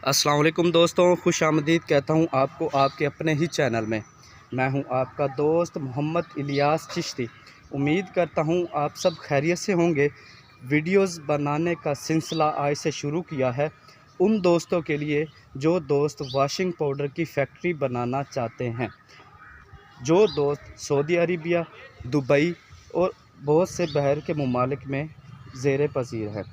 अस्सलाम वालेकुम दोस्तों, खुश आमदीद कहता हूँ आपको आपके अपने ही चैनल में। मैं हूँ आपका दोस्त मोहम्मद इलियास चिश्ती। उम्मीद करता हूँ आप सब खैरियत से होंगे। वीडियोस बनाने का सिलसिला आज से शुरू किया है उन दोस्तों के लिए जो दोस्त वॉशिंग पाउडर की फैक्ट्री बनाना चाहते हैं, जो दोस्त सऊदी अरबिया, दुबई और बहुत से बाहर के ममालिक में ज़ेर पज़ीर हैं,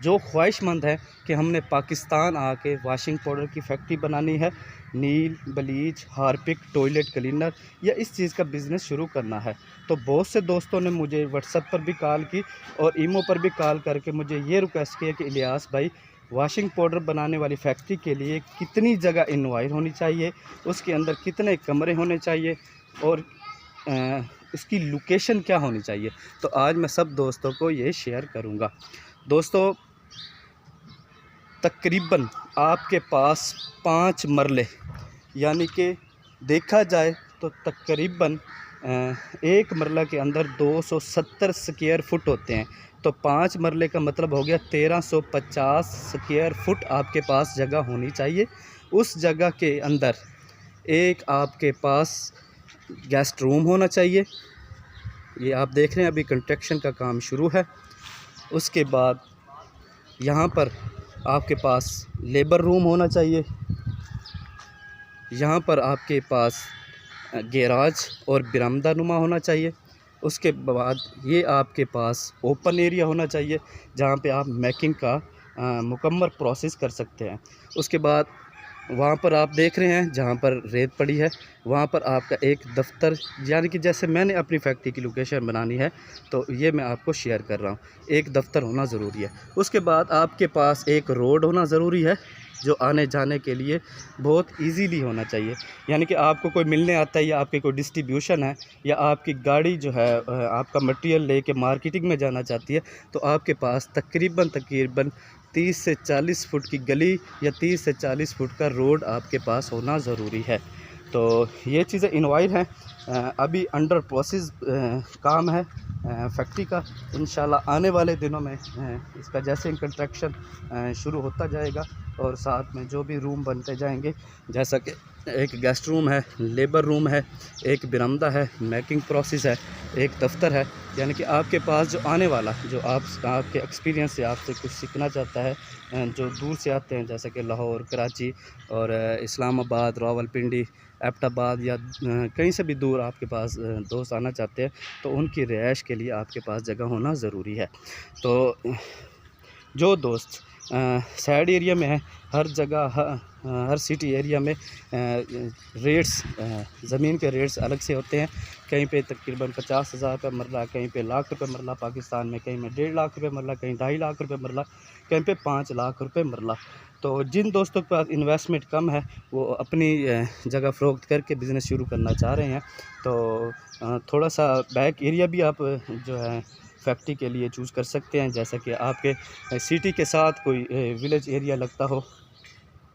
जो ख्वाहिशमंद है कि हमने पाकिस्तान आके वाशिंग पाउडर की फैक्ट्री बनानी है, नील, ब्लीच, हार्पिक, टॉयलेट क्लीनर या इस चीज़ का बिज़नेस शुरू करना है। तो बहुत से दोस्तों ने मुझे व्हाट्सएप पर भी कॉल की और ईमो पर भी कॉल करके मुझे ये रिक्वेस्ट किया कि इलियास भाई, वाशिंग पाउडर बनाने वाली फैक्ट्री के लिए कितनी जगह इन्वायर होनी चाहिए, उसके अंदर कितने कमरे होने चाहिए और इसकी लोकेशन क्या होनी चाहिए। तो आज मैं सब दोस्तों को ये शेयर करूँगा। दोस्तों, तकरीबन आपके पास 5 मरले, यानी कि देखा जाए तो तकरीबन एक मरला के अंदर 270 स्क्वायर फुट होते हैं। तो 5 मरले का मतलब हो गया 1350 स्क्वायर फुट आपके पास जगह होनी चाहिए। उस जगह के अंदर एक आपके पास गेस्ट रूम होना चाहिए। ये आप देख रहे हैं अभी कंस्ट्रक्शन का काम शुरू है। उसके बाद यहाँ पर आपके पास लेबर रूम होना चाहिए। यहाँ पर आपके पास गैराज और बरामदा नुमा होना चाहिए। उसके बाद ये आपके पास ओपन एरिया होना चाहिए जहाँ पे आप मेकिंग का मुकम्मल प्रोसेस कर सकते हैं। उसके बाद वहाँ पर आप देख रहे हैं जहाँ पर रेत पड़ी है, वहाँ पर आपका एक दफ्तर, यानी कि जैसे मैंने अपनी फैक्ट्री की लोकेशन बनानी है तो ये मैं आपको शेयर कर रहा हूँ। एक दफ्तर होना ज़रूरी है। उसके बाद आपके पास एक रोड होना ज़रूरी है जो आने जाने के लिए बहुत इजीली होना चाहिए। यानी कि आपको कोई मिलने आता है या आपकी कोई डिस्ट्रीब्यूशन है या आपकी गाड़ी जो है आपका मटेरियल लेके मार्केटिंग में जाना चाहती है, तो आपके पास तकरीबन 30 से 40 फुट की गली या 30 से 40 फुट का रोड आपके पास होना ज़रूरी है। तो ये चीज़ें इनवाइर हैं, अभी अंडर प्रोसेस काम है फैक्ट्री का। इंशाल्लाह आने वाले दिनों में इसका जैसे कंस्ट्रक्शन शुरू होता जाएगा और साथ में जो भी रूम बनते जाएंगे, जैसा कि एक गेस्ट रूम है, लेबर रूम है, एक बरामदा है, मेकिंग प्रोसेस है, एक दफ्तर है। यानी कि आपके पास जो आने वाला, जो आपके एक्सपीरियंस से आपसे कुछ सीखना चाहता है, जो दूर से आते हैं जैसे कि लाहौर, कराची और इस्लामाबाद, रावलपिंडी, एबटाबाद या कहीं से भी दूर आपके पास दोस्त आना चाहते हैं, तो उनकी रिहाइश के लिए आपके पास जगह होना ज़रूरी है। तो जो दोस्त साइड एरिया में है, हर जगह हर सिटी एरिया में रेट्स, ज़मीन के रेट्स अलग से होते हैं। कहीं पे तकरीबन 50,000 रुपये मरला, कहीं पे लाख रुपये मरला पाकिस्तान में, कहीं में 1.5 लाख रुपये मरला, कहीं 2.5 लाख रुपये मरला, कहीं पे 5 लाख रुपये मरला। तो जिन दोस्तों के पास इन्वेस्टमेंट कम है वो अपनी जगह फ़रोख्त करके बिज़नेस शुरू करना चाह रहे हैं, तो थोड़ा सा बैक एरिया भी आप जो है फैक्ट्री के लिए चूज़ कर सकते हैं। जैसा कि आपके सिटी के साथ कोई विलेज एरिया लगता हो,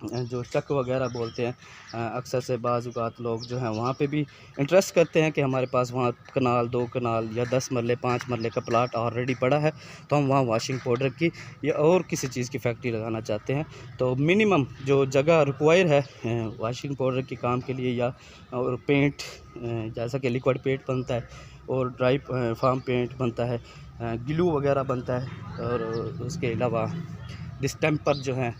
जो चक वगैरह बोलते हैं, अक्सर से बाज़ लोग जो हैं वहाँ पे भी इंटरेस्ट करते हैं कि हमारे पास वहाँ कनाल, 2 कनाल या 10 मरले, 5 मरले का प्लाट ऑलरेडी पड़ा है, तो हम वहाँ वाशिंग पाउडर की या और किसी चीज़ की फैक्ट्री लगाना चाहते हैं। तो मिनिमम जो जगह रिक्वायर है वाशिंग पाउडर के काम के लिए, या और पेंट, जैसा कि लिक्विड पेंट बनता है और ड्राई फार्म पेंट बनता है, ग्लू वगैरह बनता है, और उसके अलावा डिस्टेम्पर जो है,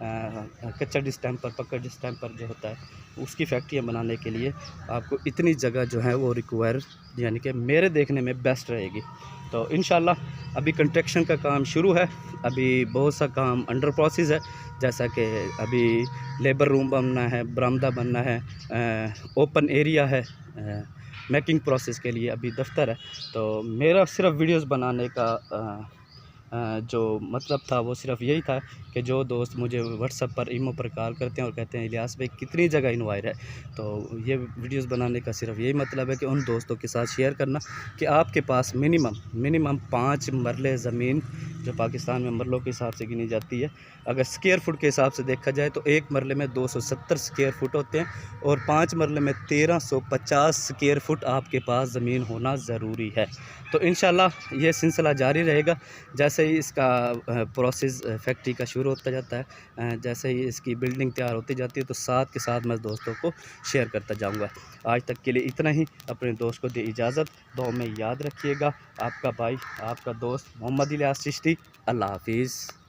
कच्चा डिस्टेम्पर, पक्का डिस्टेम्पर जो होता है, उसकी फैक्ट्रियाँ बनाने के लिए आपको इतनी जगह जो है वो रिक्वायर, यानी कि मेरे देखने में बेस्ट रहेगी। तो इंशाल्लाह अभी कंस्ट्रक्शन का काम शुरू है, अभी बहुत सा काम अंडर प्रोसेस है। जैसा कि अभी लेबर रूम बनना है, बरामदा बनना है, ओपन एरिया है, मेकिंग प्रोसेस के लिए अभी दफ्तर है। तो मेरा सिर्फ वीडियोस बनाने का जो मतलब था वो सिर्फ यही था कि जो दोस्त मुझे व्हाट्सएप पर, ईमो पर कॉल करते हैं और कहते हैं इलियास भाई कितनी जगह इन्वायर है, तो ये वीडियोस बनाने का सिर्फ यही मतलब है कि उन दोस्तों के साथ शेयर करना कि आपके पास मिनिमम 5 मरले ज़मीन, जो पाकिस्तान में मरलों के हिसाब से गिनी जाती है, अगर स्क्वायर फुट के हिसाब से देखा जाए तो एक मरले में 270 स्क्वायर फुट होते हैं और 5 मरले में 1350 स्क्वायर फुट आपके पास ज़मीन होना ज़रूरी है। तो इंशाल्लाह ये सिलसिला जारी रहेगा। जैसे जैसे ही इसका प्रोसेस फैक्ट्री का शुरू होता जाता है, जैसे ही इसकी बिल्डिंग तैयार होती जाती है, तो साथ के साथ मैं दोस्तों को शेयर करता जाऊंगा। आज तक के लिए इतना ही। अपने दोस्त को दे इजाज़त, दुआ में याद रखिएगा। आपका भाई, आपका दोस्त मोहम्मद इलियास चिश्ती। अल्लाह हाफिज़।